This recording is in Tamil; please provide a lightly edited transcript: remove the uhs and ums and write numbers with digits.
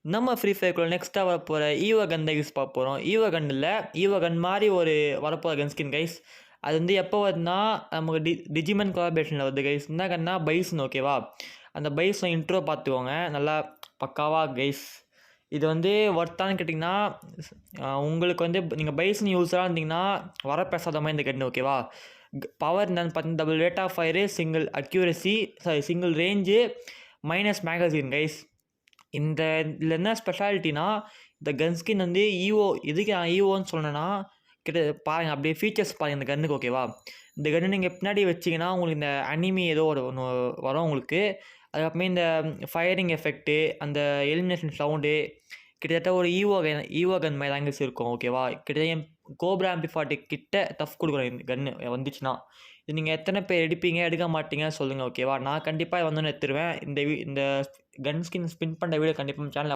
நம்ம ஃப்ரீ ஃபயர்க்குள்ள நெக்ஸ்ட்டாக வரப்போகிற ஈவோ கன் தான் கைஸ் பார்க்க போகிறோம். ஈவோ கன் மாதிரி ஒரு வரப்போகிற கன் ஸ்கின் கைஸ். அது வந்து எப்போ வருதுன்னா நமக்கு டிஜிமன் கொலாபரேஷனில் வருது கைஸ். என்ன கன்னா பைசன், ஓகேவா? அந்த பைசன் இன்ட்ரோ பார்த்துக்கோங்க நல்லா பக்காவா கைஸ். இது வந்து ஒர்த்தான்னு கேட்டிங்கன்னா உங்களுக்கு வந்து நீங்கள் பைசன் யூஸராக இருந்தீங்கன்னா வரப்பிரசாதமாக இந்த கன், ஓகேவா? பவர் என்னன்னு பார்த்தீங்கன்னா double rate of fire, single accuracy, single range, minus magazine guys. இந்த இதில் என்ன ஸ்பெஷாலிட்டினா இந்த கன் ஸ்கின் வந்து ஈவோ. எதுக்கு நான் ஈவோன்னு சொன்னேன்னா பாருங்கள் அப்படியே ஃபீச்சர்ஸ் பாருங்கள் இந்த கன்னுக்கு, ஓகேவா? இந்த கன்று நீங்கள் பின்னாடி வச்சிங்கன்னா உங்களுக்கு இந்த அனிமி ஏதோ ஒரு ஒன்று வரும் உங்களுக்கு. அதுக்கப்புறமே இந்த ஃபயரிங் எஃபெக்ட்டு, அந்த எலிமினேஷன் சவுண்டு கிட்டத்தட்ட ஒரு ஈவோ கன் மாதிரி தாங்க இருக்கும், ஓகேவா? கிட்டத்தட்ட கோப்ரா MP40 கிட்ட டஃப் கொடுக்குறோம் இந்த கன்று வந்துச்சுன்னா. இது நீங்கள் எத்தனை பேர் எடுப்பீங்க எடுக்க மாட்டீங்க சொல்லுங்கள், ஓகேவா? நான் கண்டிப்பாக வந்தோன்னு எடுத்துருவேன். இந்த கன் ஸ்கின் ஸ்பின் பண்ணுற வீடியோ கண்டிப்பாக சேனல்